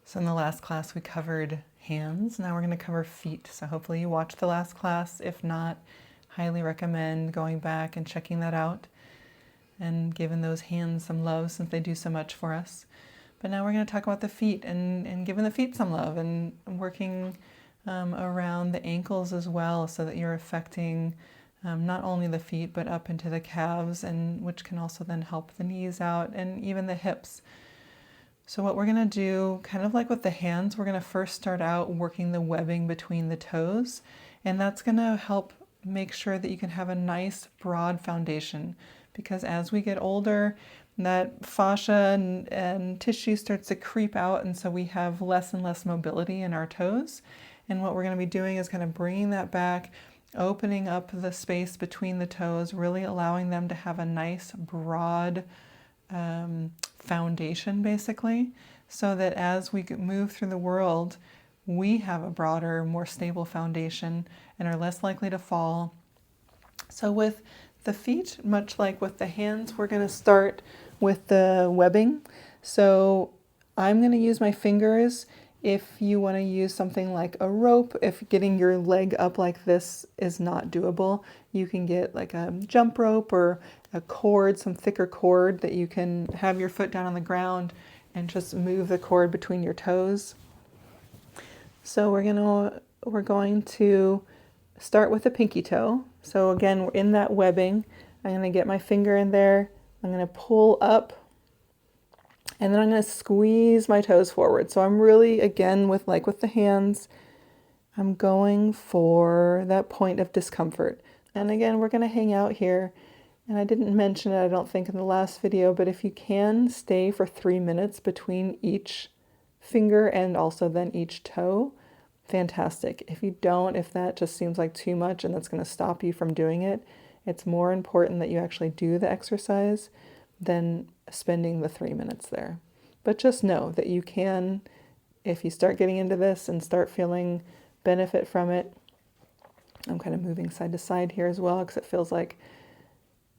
So in the last class we covered hands. Now we're going to cover feet. So hopefully you watched the last class. If not, highly recommend going back and checking that out and giving those hands some love since they do so much for us. But now we're going to talk about the feet and giving the feet some love and working around the ankles as well, so that you're affecting not only the feet but up into the calves, and which can also then help the knees out and even the hips. So what we're going to do, kind of like with the hands, we're going to first start out working the webbing between the toes, and that's going to help make sure that you can have a nice broad foundation, because as we get older, that fascia and tissue starts to creep out, and so we have less and less mobility in our toes. And what we're going to be doing is kind of bringing that back, opening up the space between the toes, really allowing them to have a nice broad foundation, basically, so that as we move through the world, we have a broader, more stable foundation and are less likely to fall. So with the feet, much like with the hands, we're going to start with the webbing. So I'm going to use my fingers. If you want to use something like a rope, if getting your leg up like this is not doable, you can get like a jump rope or a cord, some thicker cord that you can have your foot down on the ground and just move the cord between your toes. So we're going to start with the pinky toe. So again, we're in that webbing. I'm going to get my finger in there. I'm going to pull up, and then I'm going to squeeze my toes forward. So I'm really, again, with the hands, I'm going for that point of discomfort. And again, we're going to hang out here. And I didn't mention it, I don't think, in the last video, but if you can stay for 3 minutes between each finger and also then each toe, fantastic. If you don't, if that just seems like too much and that's going to stop you from doing it, it's more important that you actually do the exercise than spending the 3 minutes there. But just know that you can, if you start getting into this and start feeling benefit from it. I'm kind of moving side to side here as well because it feels like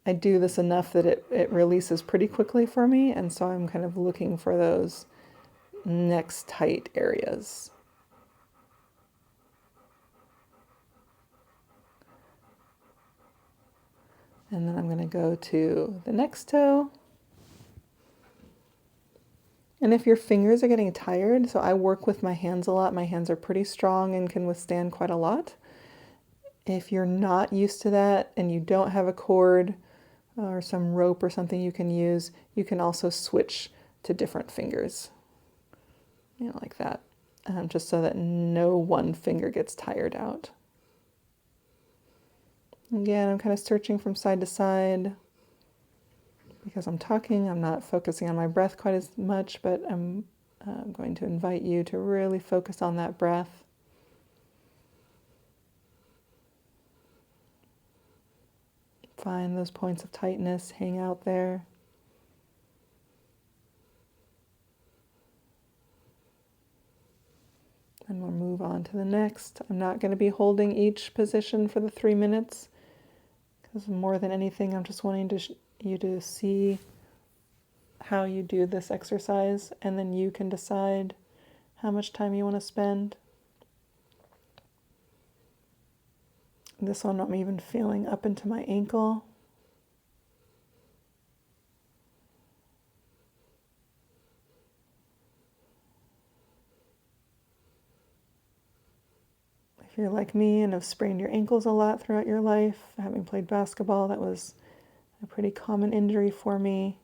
I do this enough that it releases pretty quickly for me, and so I'm kind of looking for those next tight areas. And then I'm going to go to the next toe. And if your fingers are getting tired, so I work with my hands a lot. My hands are pretty strong and can withstand quite a lot. If you're not used to that and you don't have a cord or some rope or something you can use, you can also switch to different fingers, like that, just so that no one finger gets tired out. Again, I'm kind of searching from side to side. Because I'm talking, I'm not focusing on my breath quite as much, but I'm going to invite you to really focus on that breath. Find those points of tightness, hang out there. And we'll move on to the next. I'm not going to be holding each position for the 3 minutes, because more than anything, I'm just wanting you to see how you do this exercise, and then you can decide how much time you want to spend. This one I'm even feeling up into my ankle. If you're like me and have sprained your ankles a lot throughout your life, having played basketball, that was a pretty common injury for me.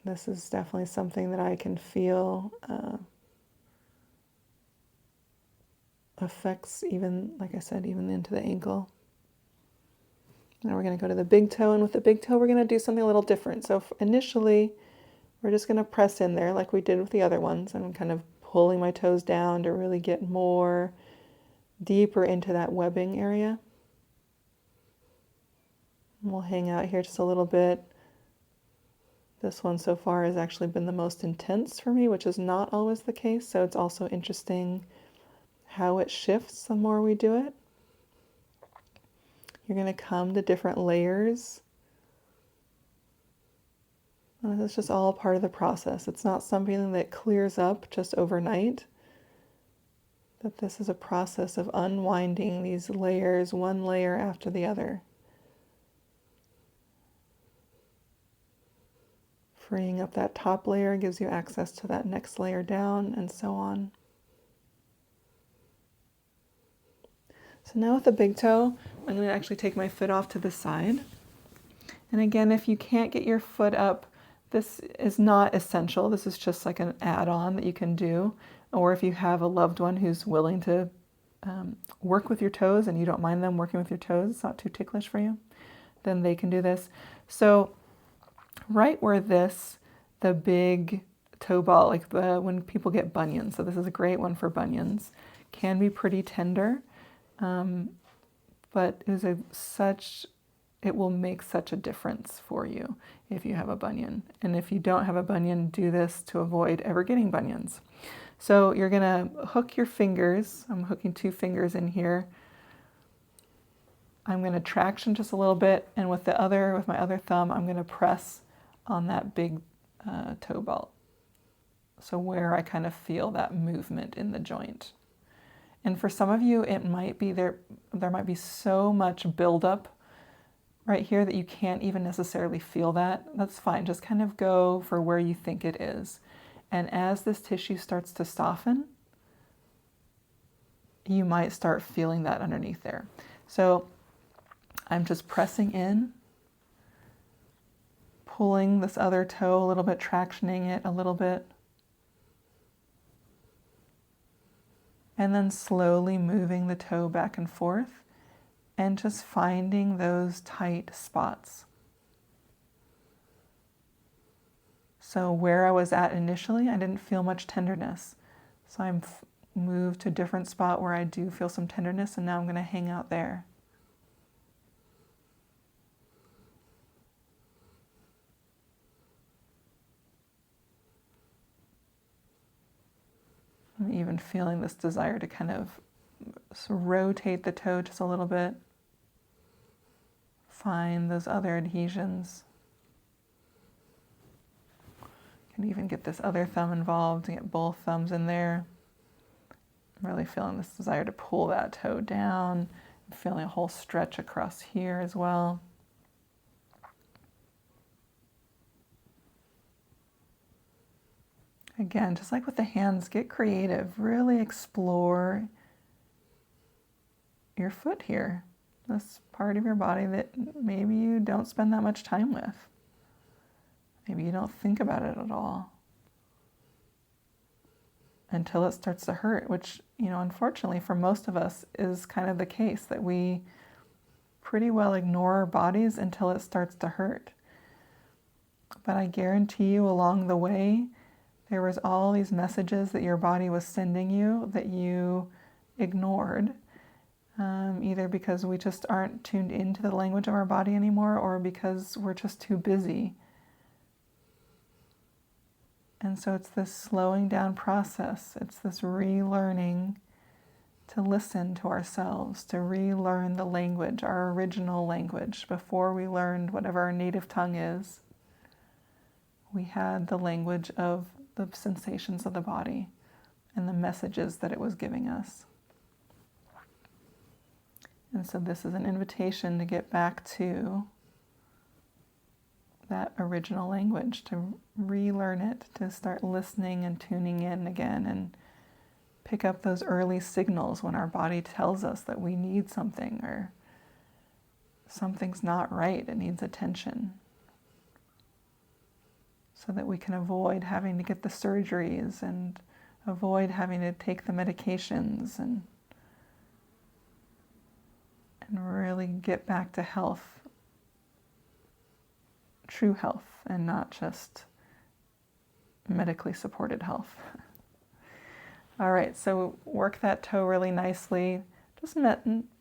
This is definitely something that I can feel affects, even, like I said, even into the ankle. Now we're going to go to the big toe, and with the big toe we're going to do something a little different. So initially we're just going to press in there like we did with the other ones. I'm kind of pulling my toes down to really get more deeper into that webbing area. And we'll hang out here just a little bit. This one so far has actually been the most intense for me, which is not always the case. So it's also interesting how it shifts the more we do it. You're going to come to different layers This is just all part of the process. It's not something that clears up just overnight, but this is a process of unwinding these layers, one layer after the other. Freeing up that top layer gives you access to that next layer down, and so on. So now with the big toe, I'm going to actually take my foot off to the side. And again, if you can't get your foot up, this is not essential. This is just like an add-on that you can do. Or if you have a loved one who's willing to work with your toes and you don't mind them working with your toes, it's not too ticklish for you, then they can do this. So right where the big toe ball, like when people get bunions, so this is a great one for bunions, can be pretty tender, but it will make such a difference for you if you have a bunion. And if you don't have a bunion, do this to avoid ever getting bunions. So you're gonna hook your fingers. I'm hooking 2 fingers in here. I'm gonna traction just a little bit, and with my other thumb, I'm gonna press on that big toe ball. So where I kind of feel that movement in the joint. And for some of you, it might be there might be so much buildup right here that you can't even necessarily feel that. That's fine. Just kind of go for where you think it is. And as this tissue starts to soften, you might start feeling that underneath there. So I'm just pressing in, pulling this other toe a little bit, tractioning it a little bit, and then slowly moving the toe back and forth and just finding those tight spots. So where I was at initially, I didn't feel much tenderness. So I'm moved to a different spot where I do feel some tenderness, and now I'm going to hang out there. I'm even feeling this desire to kind of rotate the toe just a little bit. Find those other adhesions. Can even get this other thumb involved and get both thumbs in there. I'm really feeling this desire to pull that toe down. I'm feeling a whole stretch across here as well. Again, just like with the hands, get creative. Really explore your foot here. This part of your body that maybe you don't spend that much time with. Maybe you don't think about it at all until it starts to hurt, which, unfortunately for most of us is kind of the case, that we pretty well ignore our bodies until it starts to hurt. But I guarantee you along the way, there was all these messages that your body was sending you that you ignored, either because we just aren't tuned into the language of our body anymore, or because we're just too busy. And so it's this slowing down process. It's this relearning to listen to ourselves, to relearn the language, our original language. Before we learned whatever our native tongue is, we had the language of the sensations of the body and the messages that it was giving us. And so this is an invitation to get back to that original language, to relearn it, to start listening and tuning in again, and pick up those early signals when our body tells us that we need something or something's not right, it needs attention, so that we can avoid having to get the surgeries and avoid having to take the medications and really get back to health, true health, and not just medically supported health. All right, so work that toe really nicely. Just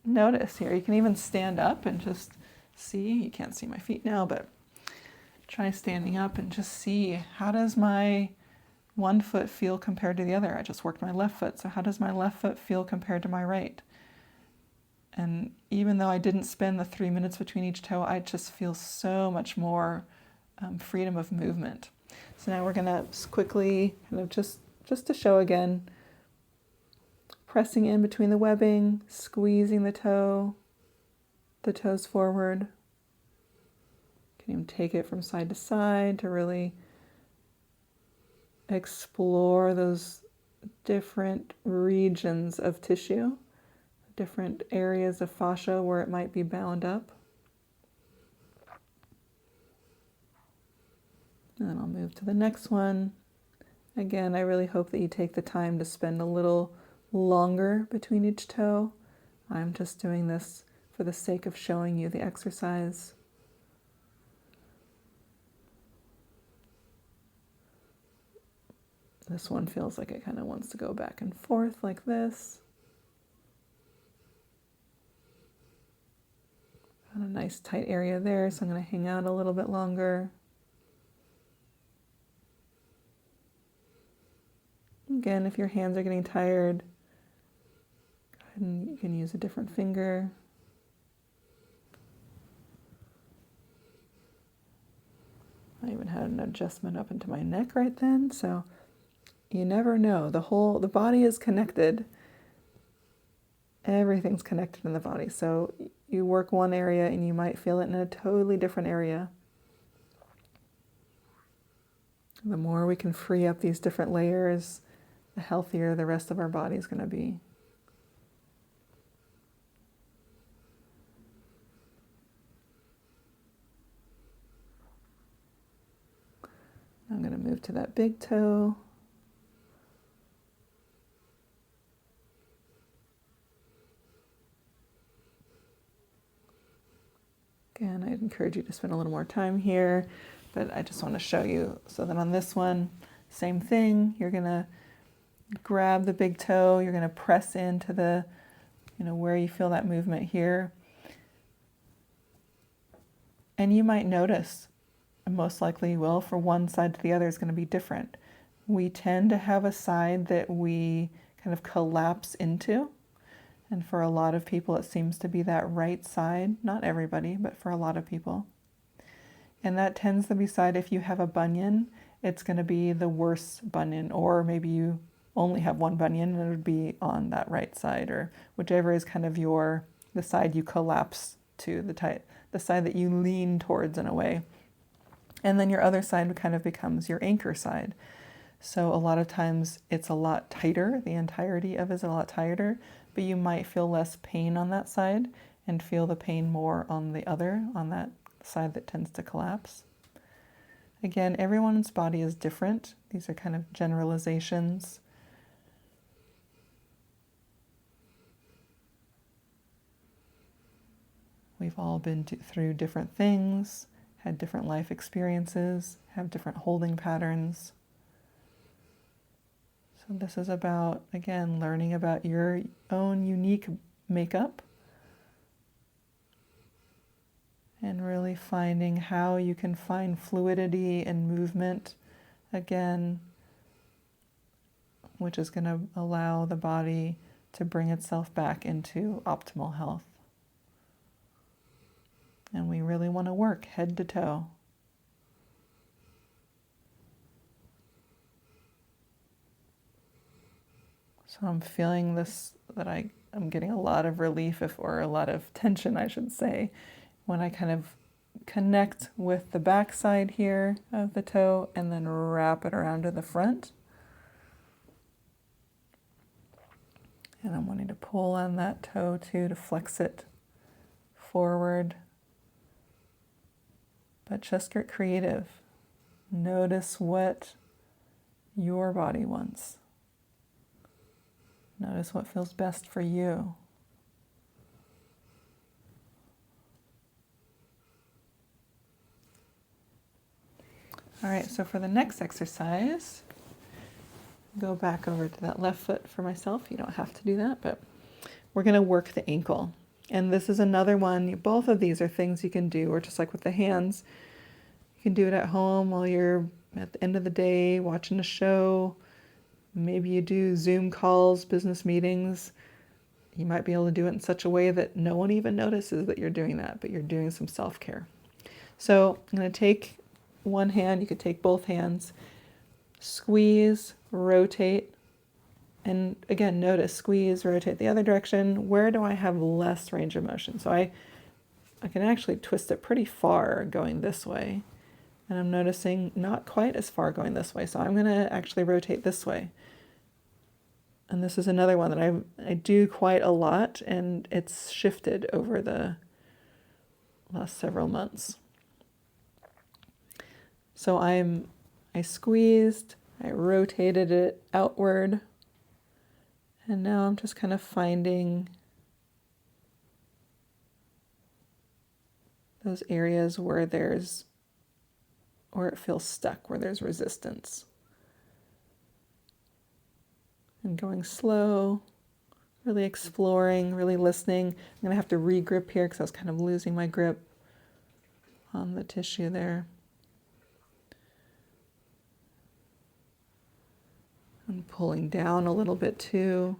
notice here. You can even stand up and just see. You can't see my feet now, but try standing up and just see, how does my one foot feel compared to the other? I just worked my left foot, so how does my left foot feel compared to my right? And even though I didn't spend the 3 minutes between each toe, I just feel so much more freedom of movement. So now we're going to quickly, kind of just to show again, pressing in between the webbing, squeezing the toes forward. You can even take it from side to side to really explore those different regions of tissue, different areas of fascia where it might be bound up. And then I'll move to the next one. Again, I really hope that you take the time to spend a little longer between each toe. I'm just doing this for the sake of showing you the exercise. This one feels like it kind of wants to go back and forth like this. Got a nice tight area there, so I'm going to hang out a little bit longer. Again, if your hands are getting tired, go ahead and you can use a different finger. I even had an adjustment up into my neck right then, so you never know. The body is connected. Everything's connected in the body. So you work one area and you might feel it in a totally different area. The more we can free up these different layers, the healthier the rest of our body is going to be. I'm going to move to that big toe. Again, I'd encourage you to spend a little more time here, but I just want to show you so that on this one, same thing. You're going to grab the big toe. You're going to press into the, where you feel that movement here. And you might notice, and most likely you will, for one side to the other is going to be different. We tend to have a side that we kind of collapse into. And for a lot of people, it seems to be that right side. Not everybody, but for a lot of people. And that tends to be side, if you have a bunion, it's going to be the worst bunion. Or maybe you only have one bunion and it would be on that right side, or whichever is kind of the side you collapse to, the side that you lean towards in a way. And then your other side kind of becomes your anchor side. So a lot of times it's a lot tighter, the entirety of it is a lot tighter, but you might feel less pain on that side and feel the pain more on the other, on that side that tends to collapse. Again, everyone's body is different. These are kind of generalizations. We've all been through different things, had different life experiences, have different holding patterns. So this is about, again, learning about your own unique makeup and really finding how you can find fluidity and movement, again, which is going to allow the body to bring itself back into optimal health. And we really want to work head to toe. So I'm feeling this, that I'm getting a lot of relief, or a lot of tension, I should say, when I kind of connect with the back side here of the toe and then wrap it around to the front. And I'm wanting to pull on that toe too to flex it forward. But just get creative. Notice what your body wants. Notice what feels best for you. All right, so for the next exercise, go back over to that left foot for myself. You don't have to do that, but we're going to work the ankle. And this is another one. Both of these are things you can do, or just like with the hands, you can do it at home while you're at the end of the day watching a show. Maybe you do Zoom calls, business meetings. You might be able to do it in such a way that no one even notices that you're doing that, but you're doing some self-care. So I'm going to take one hand, you could take both hands, squeeze, rotate, and again, notice, squeeze, rotate the other direction. Where do I have less range of motion? So I can actually twist it pretty far going this way. And I'm noticing not quite as far going this way. So I'm going to actually rotate this way. And this is another one that I do quite a lot, and it's shifted over the last several months. So I squeezed, I rotated it outward, and now I'm just kind of finding those areas where it feels stuck, where there's resistance. And going slow, really exploring, really listening. I'm going to have to re-grip here because I was kind of losing my grip on the tissue there. And pulling down a little bit too.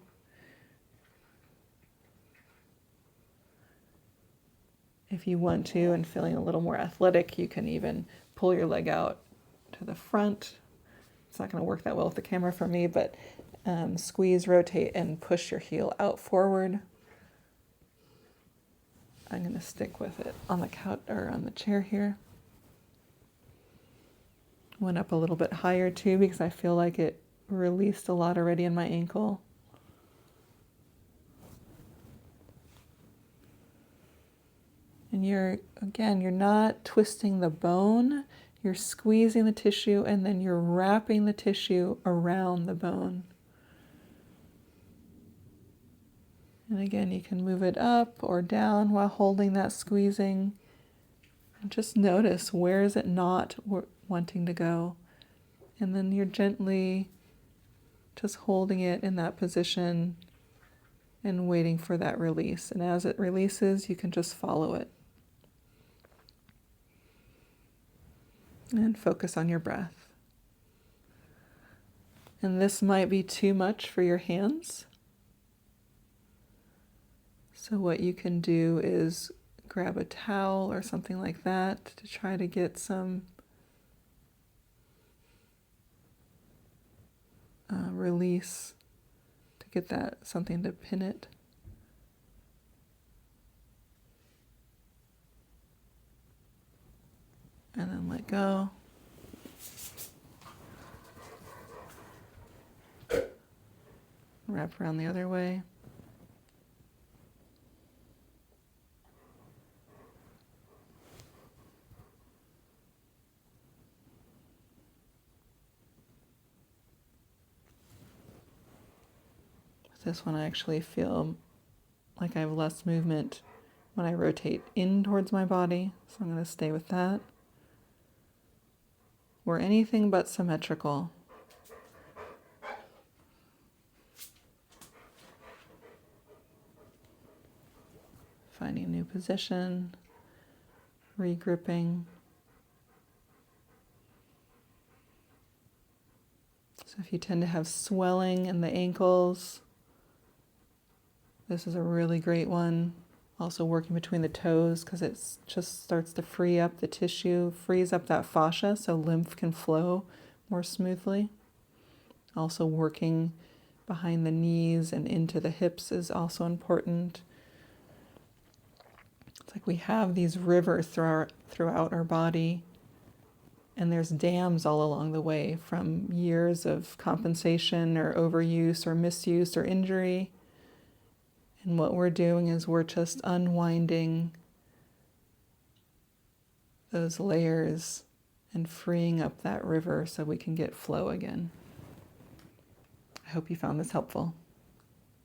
If you want to and feeling a little more athletic, you can even pull your leg out to the front. It's not going to work that well with the camera for me, but squeeze, rotate, and push your heel out forward. I'm going to stick with it on the couch or on the chair here. Went up a little bit higher too because I feel like it released a lot already in my ankle. And you're not twisting the bone, you're squeezing the tissue and then you're wrapping the tissue around the bone. And again, you can move it up or down while holding that squeezing. And just notice, where is it not wanting to go? And then you're gently just holding it in that position and waiting for that release. And as it releases, you can just follow it. And focus on your breath. And this might be too much for your hands. So what you can do is grab a towel or something like that to try to get some release, to get that something to pin it. And then let go. Wrap around the other way. With this one, I actually feel like I have less movement when I rotate in towards my body, so I'm going to stay with that. We're anything but symmetrical. Finding a new position, regripping. So if you tend to have swelling in the ankles, this is a really great one. Also working between the toes because it just starts to free up the tissue, frees up that fascia so lymph can flow more smoothly. Also working behind the knees and into the hips is also important. It's like we have these rivers throughout our body, and there's dams all along the way from years of compensation or overuse or misuse or injury. And what we're doing is we're just unwinding those layers and freeing up that river so we can get flow again. I hope you found this helpful.